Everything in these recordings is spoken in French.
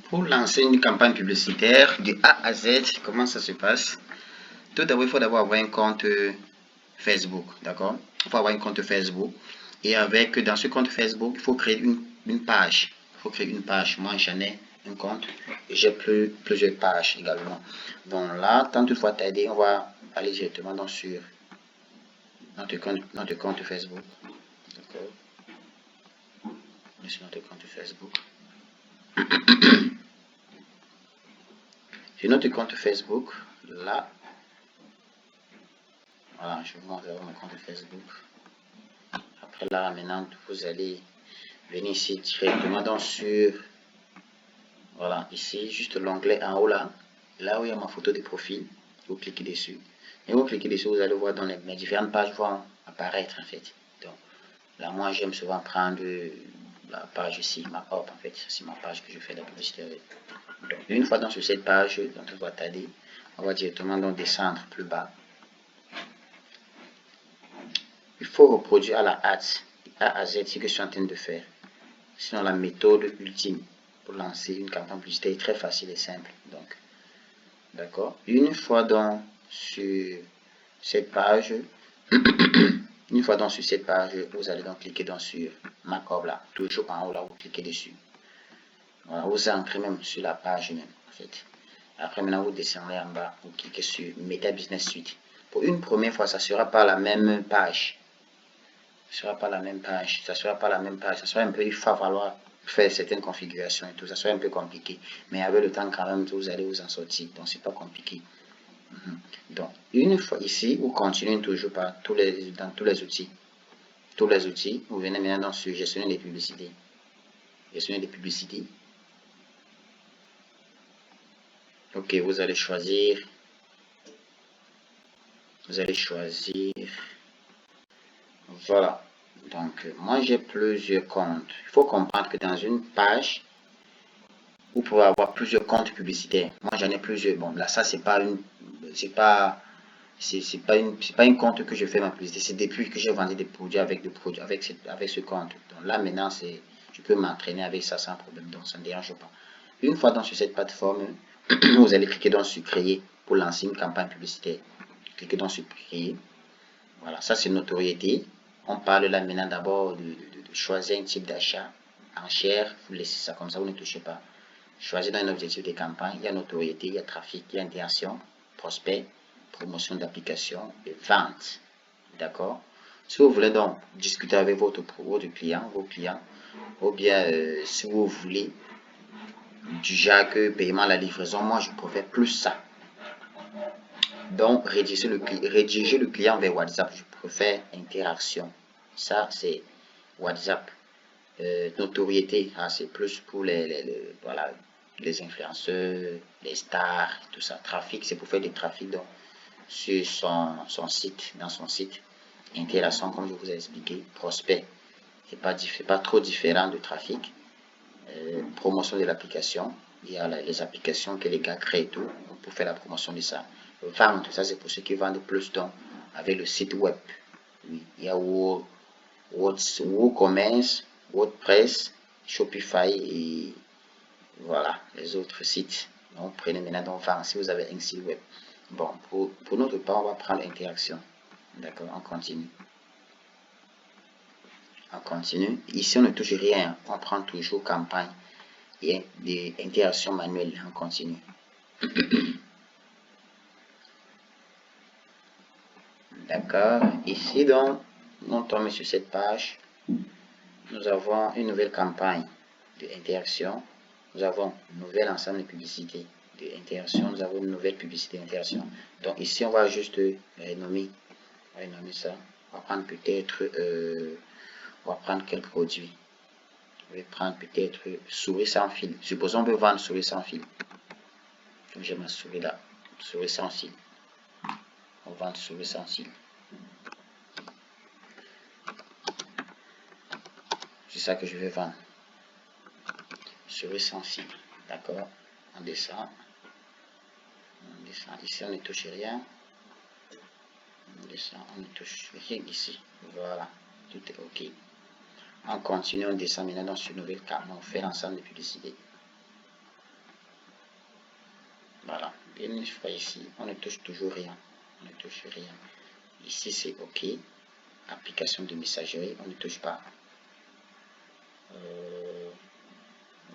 Pour lancer une campagne publicitaire de A à Z, comment ça se passe? Tout d'abord, il faut d'abord avoir un compte Facebook, d'accord? Il faut avoir un compte Facebook. Et dans ce compte Facebook, il faut créer une page. Il faut créer une page. Moi, j'en ai un compte et j'ai plusieurs pages également. Donc là, tant toutefois t'aider, on va aller directement sur notre compte Facebook. D'accord? Sur notre compte Facebook. Sur notre compte Facebook, là, voilà, je vous montre mon compte Facebook. Après là, maintenant, vous allez venir ici directement sur, voilà, ici, juste l'onglet en haut là, là où il y a ma photo de profil, vous cliquez dessus. Et vous cliquez dessus, vous allez voir dans mes différentes pages vont apparaître en fait. Donc là, moi, j'aime souvent prendre la page ici, ma hop, en fait, c'est ma page que je fais la publicité avec. Donc, une fois dans cette page, dont on va tailler, on va directement donc descendre plus bas. Il faut reproduire à la hâte, A à Z, ce que je suis en train de faire. Sinon, la méthode ultime pour lancer une campagne publicitaire est très facile et simple. Donc, d'accord. Une fois donc sur cette page, vous allez donc cliquer sur ma cob là, toujours en haut là, vous cliquez dessus. Voilà, vous entrez même sur la page même en fait. Après maintenant vous descendez en bas, vous cliquez sur Meta Business Suite. Pour une première fois, ça ne sera pas la même page. Ça sera pas la même page, ça sera un peu, il va falloir faire certaines configurations et tout, ça sera un peu compliqué, mais avec le temps quand même vous allez vous en sortir, donc c'est pas compliqué. Donc une fois ici, vous continuez toujours dans tous les outils, vous venez maintenant sur gestionner des publicités, ok, vous allez choisir, voilà. Donc, moi, j'ai plusieurs comptes. Il faut comprendre que dans une page, vous pouvez avoir plusieurs comptes publicitaires. Moi, j'en ai plusieurs. Bon, là, ça, c'est pas un compte que je fais ma publicité. C'est depuis que j'ai vendu des produits avec ce compte. Donc là, maintenant, je peux m'entraîner avec ça sans problème. Donc, ça ne dérange pas. Une fois sur cette plateforme, vous allez cliquer sur créer pour lancer une campagne publicitaire. Cliquez sur créer. Voilà, ça, c'est notoriété. On parle là maintenant d'abord de choisir un type d'achat en chair. Vous laissez ça comme ça, vous ne touchez pas. Choisir dans un objectif de campagne, il y a notoriété, il y a trafic, il y a interaction, prospect, promotion d'application et vente. D'accord? Si vous voulez donc discuter avec vos clients, ou bien si vous voulez du genre que paiement à la livraison, moi je préfère plus ça. Donc rédiger le client vers WhatsApp, je préfère interaction. Ça c'est WhatsApp. Notoriété, c'est plus pour voilà, les influenceurs, les stars, tout ça. Trafic, c'est pour faire du trafic donc, sur son site, dans son site. Interaction, comme je vous ai expliqué. Prospect, c'est pas trop différent de trafic. Promotion de l'application, il y a les applications que les gars créent et tout pour faire la promotion de ça. Vente, ça c'est pour ceux qui vendent plus donc avec le site web. Oui, il y a WooCommerce, WordPress, Shopify et voilà les autres sites. Donc prenez maintenant vente si vous avez un site web. Bon, pour notre part, on va prendre interaction. D'accord, on continue. Ici, on ne touche rien. On prend toujours campagne et des interactions manuelles. On continue. D'accord. Ici, donc, on tombe sur cette page. Nous avons une nouvelle campagne d'interaction. Nous avons un nouvel ensemble de publicités d'interaction. Nous avons une nouvelle publicité d'interaction. Donc ici, on va juste nommer ça. On va prendre peut-être, on va prendre quel produit. Je vais prendre peut-être souris sans fil. Supposons qu'on veut vendre souris sans fil. Donc j'ai ma souris là, souris sans fil. On vend souris sans fil. C'est ça que je vais vendre. Souris sans fil. D'accord. On descend. Ici, on ne touche rien. On descend, on ne touche rien ici. Voilà. Tout est OK. On continue, on descend maintenant sur une nouvelle carte. On fait l'ensemble de publicités. une fois ici, on ne touche toujours rien. On ne touche rien. Ici, c'est OK. Application de messagerie, on ne touche pas.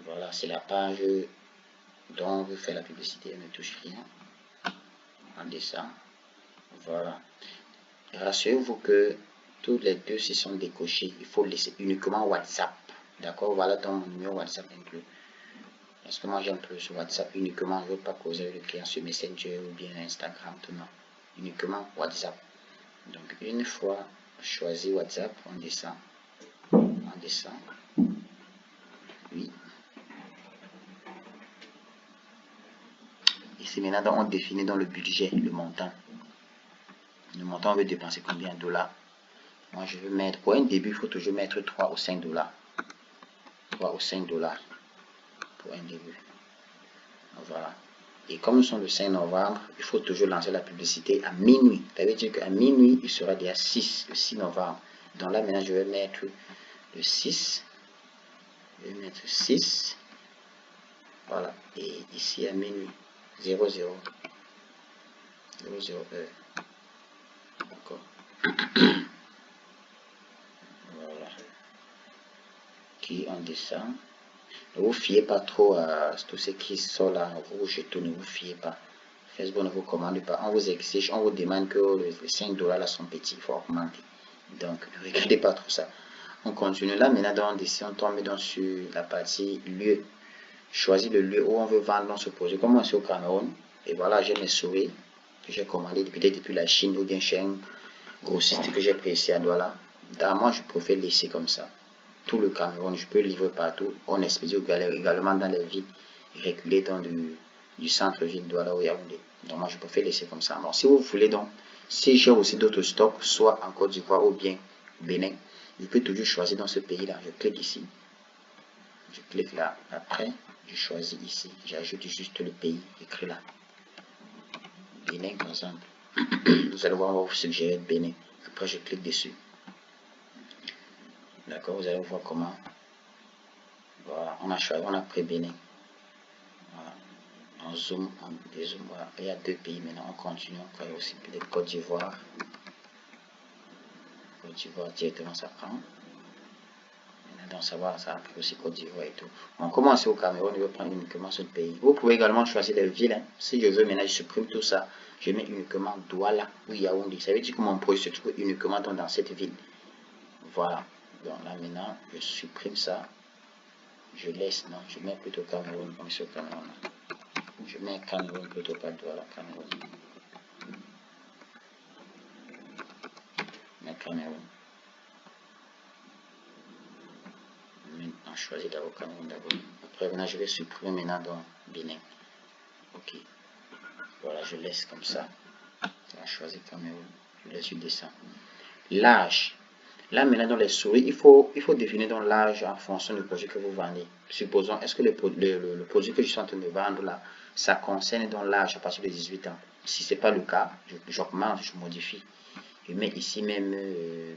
Voilà, c'est la page dont on veut faire la publicité, on ne touche rien. On descend. Voilà. Rassurez-vous que tous les deux se sont décochés. Il faut laisser uniquement WhatsApp. D'accord? Voilà ton numéro WhatsApp inclus. Parce que moi j'aime plus WhatsApp uniquement. Je ne veux pas causer avec le client sur Messenger ou bien Instagram. Non. Uniquement WhatsApp. Donc une fois choisi WhatsApp, on descend. On descend. Oui. Ici maintenant on définit dans le budget le montant. Le montant on veut dépenser combien de dollars. Moi je veux mettre, pour un début il faut toujours mettre 3 ou 5 dollars. 3 ou 5 dollars pour un début. Voilà. Et comme nous sommes le 5 novembre, il faut toujours lancer la publicité à minuit. Ça veut dire qu'à minuit, il sera déjà 6, le 6 novembre. Donc là, maintenant, je vais mettre le 6. Je vais mettre 6. Voilà. Et ici, à minuit, 00. 00 heure. D'accord. Voilà. Qui on descend. Ne vous fiez pas trop à tout ce qui sort là en rouge et tout. Ne vous fiez pas. Facebook ne vous commande pas, on vous exige, on vous demande que les 5 dollars là sont petits, il faut augmenter. Donc, ne regardez pas trop ça. On continue là, maintenant, on tombe dans sur la partie lieu. Choisis le lieu où on veut vendre dans ce projet. Comme moi, c'est au Cameroun. Et voilà, j'ai mes souris que j'ai commandées depuis la Chine ou bien chez un grossiste que j'ai pris ici à Douala. Dans moi, je préfère laisser comme ça. Tout le Cameroun, je peux livrer partout. On expédie également dans les villes reculées dans du centre-ville Douala ou Yaoundé. Donc moi je préfère laisser comme ça. Alors si vous voulez donc, si j'ai aussi d'autres stocks, soit en Côte d'Ivoire ou bien Bénin, je peux toujours choisir dans ce pays-là. Je clique ici. Je clique là. Après, je choisis ici. J'ajoute juste le pays écrit là. Bénin par exemple. Vous allez voir, on va vous suggérer Bénin. Après, je clique dessus. D'accord, vous allez voir comment. Voilà, on a choisi, on a pris Bénin. Voilà. On zoom, on dézoome. Voilà. Il y a deux pays maintenant. On continue. On crée aussi peut-être Côte d'Ivoire. Côte d'Ivoire directement ça prend. Maintenant, ça va, ça a pris aussi Côte d'Ivoire et tout. On commence au Cameroun, on veut prendre uniquement ce pays. Vous pouvez également choisir les villes. Hein. Si je veux maintenant, je supprime tout ça. Je mets uniquement Douala ou Yaoundé. Ça veut dire que mon projet se trouve uniquement dans cette ville. Voilà. Donc là maintenant, je supprime ça. Je laisse, non, je mets plutôt Cameroun comme ce Cameroun. Je mets Cameroun plutôt pas Douala, Cameroun. Je mets Cameroun. Maintenant, je choisis d'abord Cameroun d'abord. Après, maintenant, je vais supprimer maintenant dans Bénin. Ok. Voilà, je laisse comme ça. Je choisis Cameroun. Je laisse, je descends. L'âge. Là, maintenant, dans les souris, il faut définir dans l'âge en fonction du projet que vous vendez. Supposons, est-ce que le produit que je suis en train de vendre là, ça concerne dans l'âge à partir de 18 ans. Si ce n'est pas le cas, j'augmente, je modifie. Je mets ici même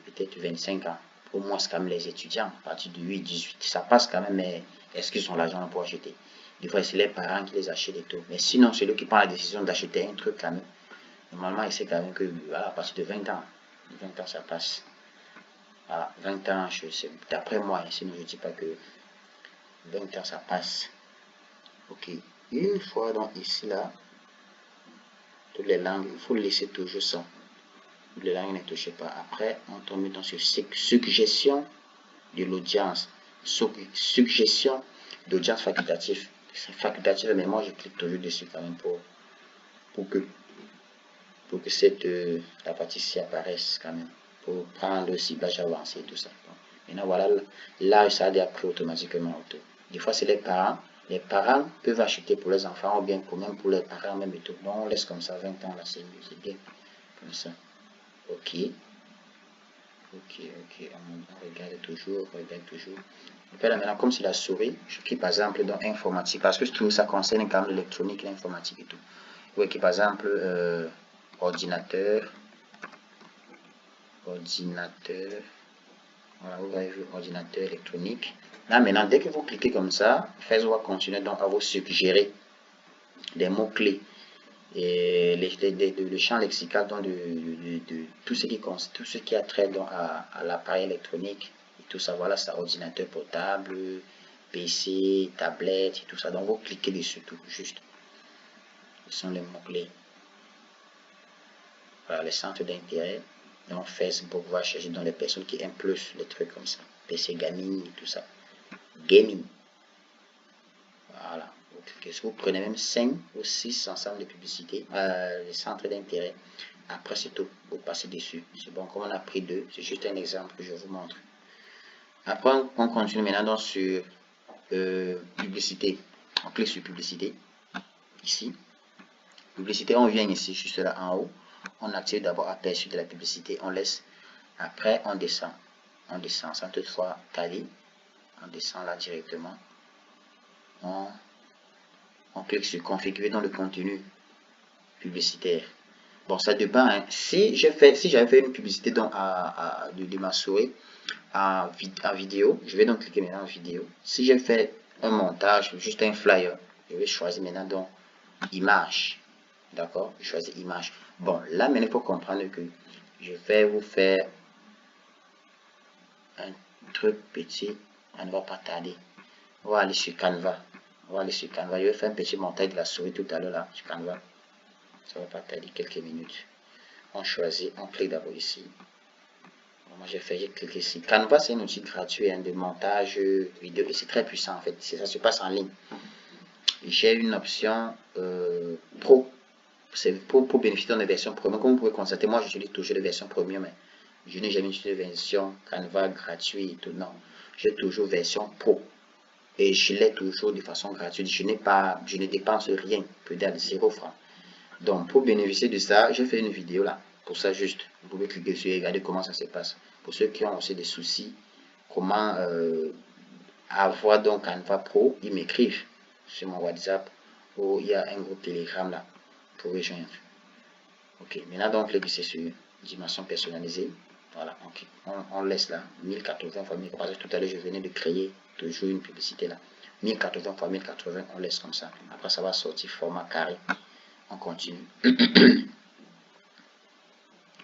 peut-être 25 ans. Pour moi, c'est quand même les étudiants, à partir de 8, 18. Ça passe quand même, mais est-ce qu'ils ont l'argent pour acheter? Des fois, c'est les parents qui les achètent et tout. Mais sinon, celui qui prend la décision d'acheter un truc quand même, normalement, il sait quand même que voilà, à partir de 20 ans, 20 ans, ça passe. Voilà, 20 ans, d'après moi, sinon je ne dis pas que 20 ans, ça passe. Ok, une fois donc ici, là, toutes les langues, il faut laisser toujours ça. Toutes les langues ne touchez pas. Après, on tombe dans ce suggestion de l'audience. Suggestion d'audience facultative. C'est facultatif, mais moi, je clique toujours dessus quand même pour que la partie ci apparaisse quand même. Pour prendre le ciblage avancé et tout ça. Donc, maintenant, voilà, là, ça a déjà pris automatiquement auto. Des fois, c'est les parents. Les parents peuvent acheter pour les enfants ou bien même pour les parents même et tout. Donc, on laisse comme ça 20 ans là, c'est bien. Comme ça. Ok. Ok. On regarde toujours. Et puis là, maintenant, comme c'est la souris, je clique par exemple dans informatique. Parce que je trouve que ça concerne quand même l'électronique, l'informatique et tout. Oui, qui par exemple, ordinateur. Voilà, vous avez vu ordinateur électronique. Là maintenant, dès que vous cliquez comme ça, Facebook va continuer donc à vous suggérer des mots-clés. et le champ lexical donc de tout ce qui a trait donc à l'appareil électronique et tout ça. Voilà, ça, ordinateur portable, PC, tablette et tout ça. Donc vous cliquez dessus tout juste. Ce sont les mots-clés. Voilà, les centres d'intérêt. Donc Facebook va chercher dans les personnes qui aiment plus les trucs comme ça. PC gaming et tout ça. Gaming. Voilà. Vous prenez même 5 ou 6 ensembles de publicités, les centres d'intérêt. Après, c'est tout. Vous passez dessus. C'est bon, comme on a pris 2, c'est juste un exemple que je vous montre. Après, on continue maintenant sur publicité. On clique sur publicité. Ici. Publicité, on vient ici, juste là en haut. On active d'abord aperçu de la publicité. On laisse. Après, on descend. On descend sans toutefois caler. On descend là directement. On clique sur configurer dans le contenu publicitaire. Bon, ça dépend. Hein. Si j'avais fait une publicité donc de ma souris en vidéo, je vais donc cliquer maintenant en vidéo. Si j'ai fait un montage, juste un flyer, je vais choisir maintenant donc image. D'accord? Je choisis image. Bon, là maintenant il faut comprendre que je vais vous faire un truc petit. On ne va pas tarder. On va aller sur Canva. On va aller sur Canva. Je vais faire un petit montage de la souris tout à l'heure là sur Canva. Ça va pas tarder quelques minutes. On choisit, on clique d'abord ici. Bon, moi j'ai cliqué ici. Canva c'est un outil gratuit hein, de montage vidéo et c'est très puissant en fait. Ça se passe en ligne. J'ai une option pro. C'est pour bénéficier de la version premium. Comme vous pouvez constater, moi j'utilise toujours la version premium. Mais je n'ai jamais utilisé la version Canva gratuit et tout. Non, j'ai toujours version pro. Et je l'ai toujours de façon gratuite. Je ne dépense rien, peut-être 0 francs. Donc, pour bénéficier de ça, j'ai fait une vidéo là. Pour ça, juste, vous pouvez cliquer dessus et regarder comment ça se passe. Pour ceux qui ont aussi des soucis, comment avoir donc Canva Pro, ils m'écrivent sur mon WhatsApp ou il y a un groupe Telegram là pour rejoindre. Ok, maintenant donc, cliquez sur dimension personnalisée. Voilà, on laisse là 1080 x 1080. Parce que tout à l'heure, je venais de créer toujours une publicité là. 1080 x 1080, on laisse comme ça. Après, ça va sortir format carré. On continue.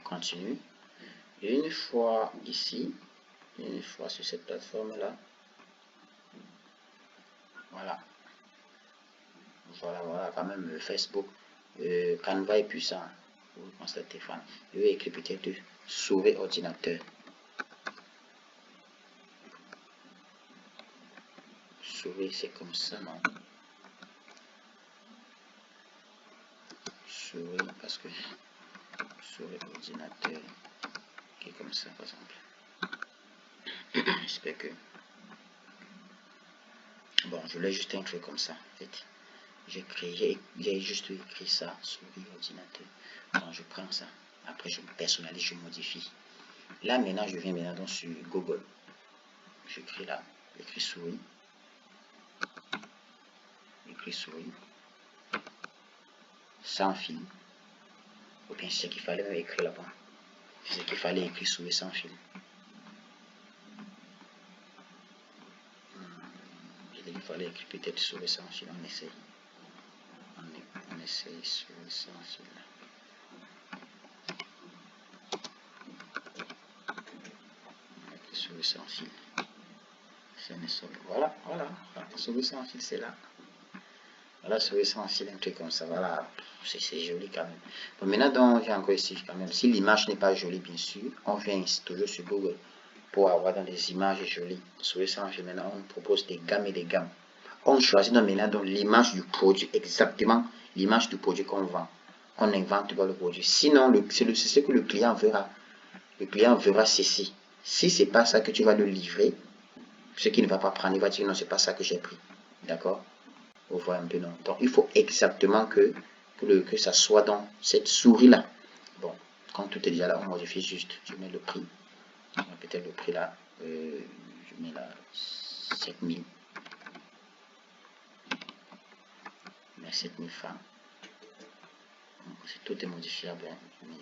Continue. Et une fois ici, une fois sur cette plateforme là, voilà, quand même Facebook, Canva est puissant, vous constatez. Je vais écrire peut-être sauver ordinateur. Sauver, c'est comme ça, non? Sauver, parce que sauver ordinateur, qui est comme ça, par exemple. J'espère que. Bon, je l'ai juste écrit comme ça, en fait. J'ai juste écrit ça, souris ordinateur. Donc je prends ça. Après je personnalise, je modifie. Là maintenant je viens maintenant sur Google. J'écris là, j'écris souris. J'écris souris. Sans fil. Ou bien c'est ce qu'il fallait même écrire là-bas. C'est ce qu'il fallait écrire souris sans fil. Il fallait écrire peut-être souris sans fil. On essaye. On essaye souris sans fil. Souris sans fil. Voilà, souris sans fil, c'est là. Voilà, souris sans fil, un truc comme ça. Voilà, c'est joli quand même. Bon, maintenant, donc, on vient encore ici quand même. Si l'image n'est pas jolie, bien sûr, on vient ici, toujours sur Google pour avoir dans des images jolies. Souris sans fil, maintenant, on propose des gammes et des gammes. On choisit donc maintenant l'image du produit, exactement l'image du produit qu'on vend. On n'invente pas le produit. Sinon, c'est ce que le client verra. Le client verra ceci. Si c'est pas ça que tu vas le livrer, ce qui ne va pas prendre, il va dire non, c'est pas ça que j'ai pris. D'accord? Vous voyez un peu, non? Donc, il faut exactement que ça soit dans cette souris-là. Bon, quand tout est déjà là, on modifie juste. Je mets le prix. Peut-être le prix là. Je mets là 7000. Je mets 7000 francs. Tout est modifiable. Hein. Mais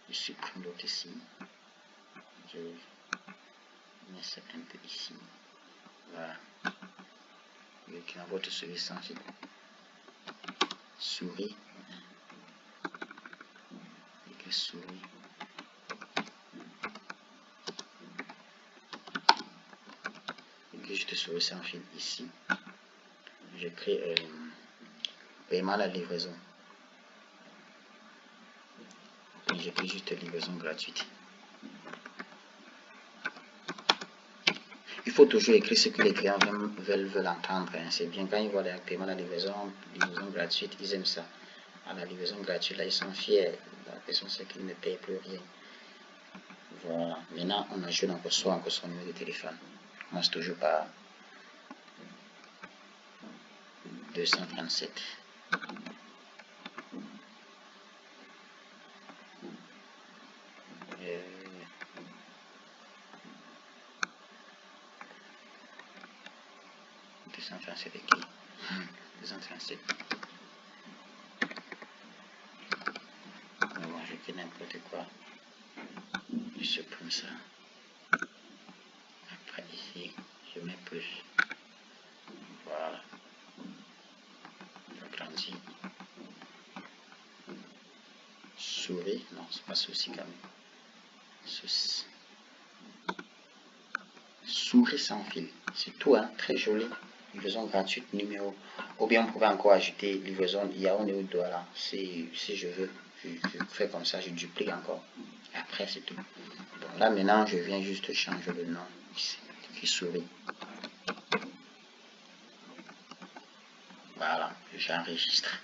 je supprime l'autre ici. Je mets ça un peu ici. Voilà. Qui envoie tout celui sans fil. souris, souris. Juste souris sans fil ici. Je crée paiement à la livraison. J'écris juste livraison gratuite. Il faut toujours écrire ce que les clients veulent entendre. Hein. C'est bien quand ils voient le paiement à la livraison gratuite, ils aiment ça. À la livraison gratuite, là, ils sont fiers. La personne sait qu'ils ne payent plus rien. Voilà. Maintenant, on ajoute encore son numéro de téléphone. On commence toujours par 237. C'est écrit 237. Mais bon, je fais n'importe quoi. Je supprime ça. Après ici, je mets plus. Voilà. J'agrandis. Souris. Non, c'est pas souci quand même. Souris sans fil. C'est tout, hein. Très joli. Livraison gratuite, numéro. Ou bien on pouvait encore ajouter livraison. Il y a un numéro de dollar. Si je veux, je fais comme ça, je duplique encore. Après, c'est tout. Bon, là maintenant, je viens juste changer le nom ici. Qui sourit. Voilà, j'enregistre.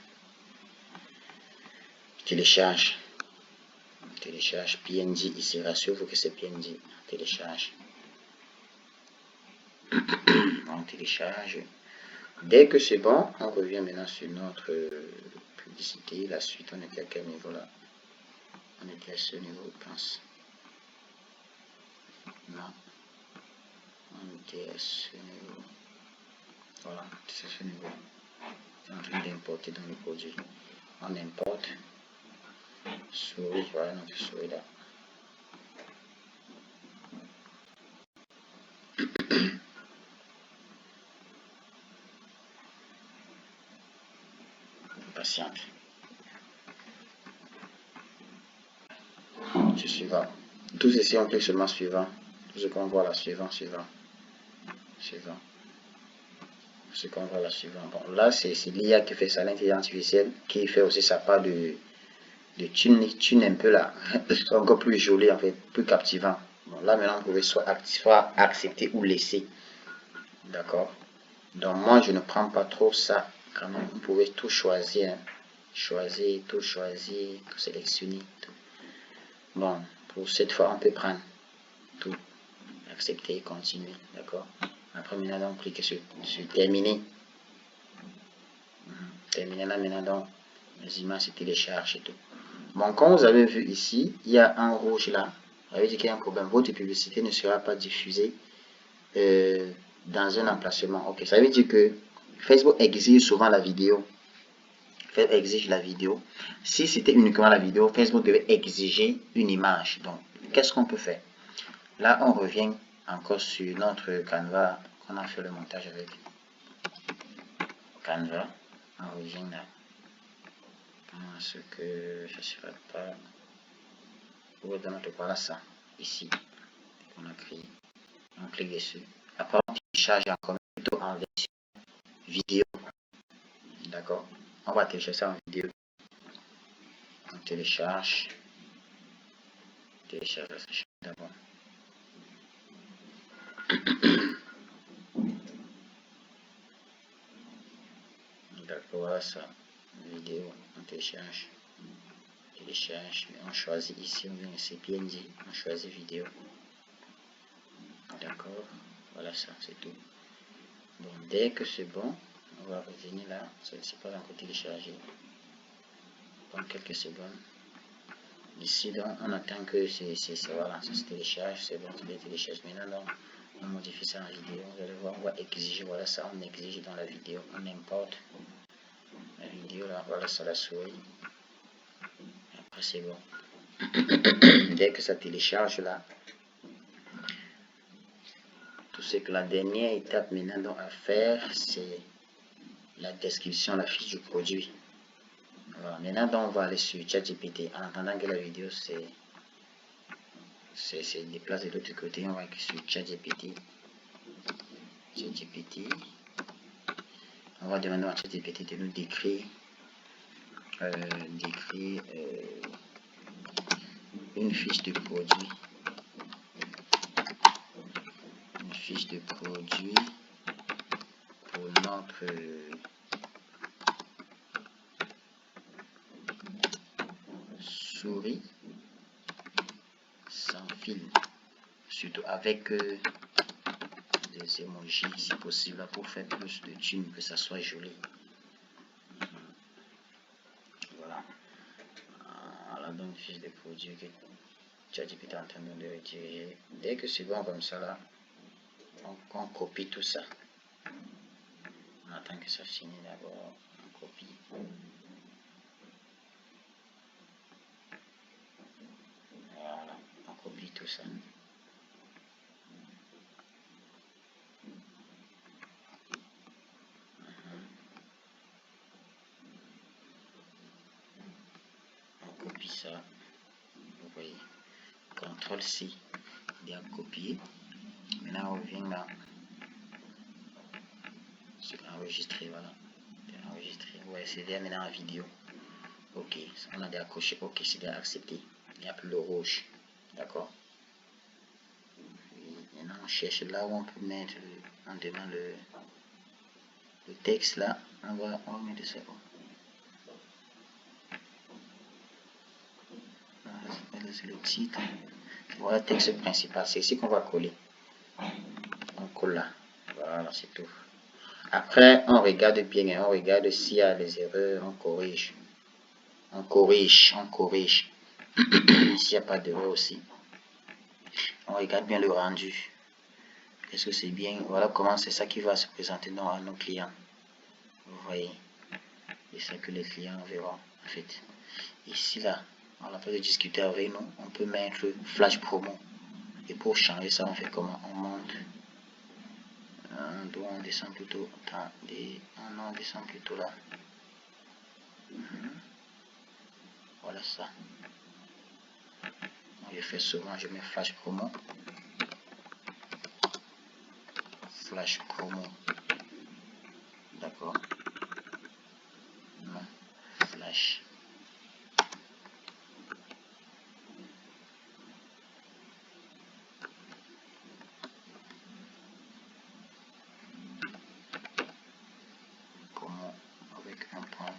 Télécharge PNG ici. Rassurez-vous que c'est PNG. Télécharge. On télécharge. Dès que c'est bon, on revient maintenant sur notre publicité. La suite, on était à quel niveau là? On était à ce niveau, je pense. Non. On était à ce niveau. Voilà, c'est ce niveau. C'est en train d'importer dans le produit. On importe. Souris, voilà notre souris là. Patiente. C'est suivant. Tout ceci, on clique seulement suivant. Tout ce qu'on voit là, suivant. Ce qu'on voit là, suivant. Bon, là, c'est l'IA qui fait ça, l'intelligence artificielle, qui fait aussi sa part de tune un peu là. C'est encore plus joli en fait, plus captivant. Bon, là maintenant, vous pouvez soit accepter ou laisser. D'accord. Donc moi, je ne prends pas trop ça. Quand même, vous pouvez tout choisir. Hein. Tout sélectionner. Tout. Bon, pour cette fois, on peut prendre tout. Accepter, continuer. D'accord. Après, maintenant, donc, cliquez sur terminer. Terminer là, maintenant, donc, les images se téléchargent et tout. Bon, comme vous avez vu ici, il y a un rouge là. Ça veut dire qu'il y a un problème. Votre publicité ne sera pas diffusée dans un emplacement. Ok, ça veut dire que Facebook exige souvent la vidéo. Facebook exige la vidéo. Si c'était uniquement la vidéo, Facebook devait exiger une image. Donc, qu'est-ce qu'on peut faire? Là, on revient encore sur notre Canva qu'on a fait le montage avec. Canva, on revient là. Parce que je ne serai pas. Où est dans notre place ici. On a créé. On clique dessus. Après, on télécharge encore plutôt en version vidéo. D'accord. On va télécharger ça en vidéo. On télécharge. Télécharge d'abord. D'accord, voilà ça. Vidéo, on télécharge. On choisit ici, on vient ici PNG, on choisit vidéo. D'accord, voilà ça, c'est tout. Bon, dès que c'est bon, on va revenir là, c'est pas encore téléchargé. Pendant quelques secondes. Ici, donc, on attend que voilà, ça se télécharge, c'est bon, c'est téléchargé. Maintenant, donc, on modifie ça en vidéo. Vous allez voir, on va exiger, voilà ça, on exige dans la vidéo, on importe la vidéo là, voilà ça, la souris. Après, c'est bon. Dès que ça télécharge là, tout ce que la dernière étape maintenant à faire, c'est la description, la fiche du produit. Voilà. Maintenant, donc, on va aller sur ChatGPT. En attendant que la vidéo se déplace de l'autre côté, on va aller sur ChatGPT. On va demander à ChatGPT de nous décrire une fiche de produit. Une fiche de produit pour notre souris sans fil, surtout avec des emojis si possible pour faire plus de thunes, que ça soit joli. Voilà. Voilà donc une fiche de produit que ChatGPT est en train de rediriger. Dès que c'est bon comme ça là, on copie tout ça. On attend que ça finisse d'abord. On copie. Voilà, on copie tout ça. On copie ça. Vous voyez. CTRL-C. Il a copié. Maintenant, on revient là. C'est enregistré, voilà. Enregistré. Ouais, c'est déjà maintenant en vidéo. Ok, on a déjà coché. Ok, c'est déjà accepté. Il n'y a plus le rouge. D'accord. Maintenant, on cherche là où on peut mettre, on demande le texte là. On va mettre ça. C'est le titre. Voilà le texte principal. C'est ici qu'on va coller. On colle là. Voilà, c'est tout. Après, on regarde bien, on regarde s'il y a des erreurs, on corrige. On corrige. S'il n'y a pas d'erreur aussi. On regarde bien le rendu. Est-ce que c'est bien? Voilà comment c'est ça qui va se présenter à nos clients. Vous voyez. C'est ça que les clients verront. En fait, ici là, on a fait de discuter avec nous. On peut mettre flash promo. Et pour changer ça, on fait comment? On monte. On descend plutôt. Attendez. On descend plutôt là. Voilà ça. Je fais souvent, je mets flash promo. Flash promo. D'accord. Non. Flash. Promo avec un point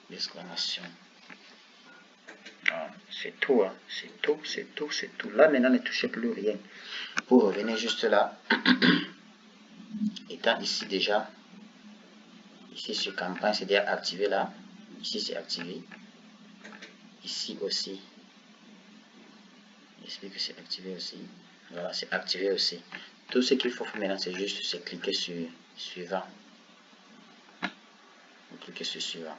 d'exclamation. C'est tout, hein. C'est tout. Là, maintenant, ne touchez plus rien. Pour revenir juste là, étant ici déjà, ici sur campagne, c'est déjà activé là. Ici, c'est activé. Ici aussi. J'explique que c'est activé aussi. Voilà, c'est activé aussi. Tout ce qu'il faut faire maintenant, c'est juste cliquer sur suivant. Cliquez sur suivant.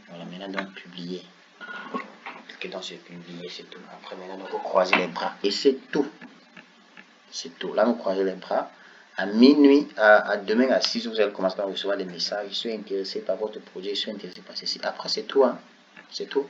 Voilà, maintenant, donc, publier. Cliquez dans ce publier, c'est tout. Après, maintenant, vous croisez les bras. Et c'est tout. C'est tout. Là, vous croisez les bras. À minuit, à demain à 6 h, vous allez commencer à recevoir des messages. Je suis intéressé par votre projet, je suis intéressé par ceci. Après, c'est tout. Hein. C'est tout.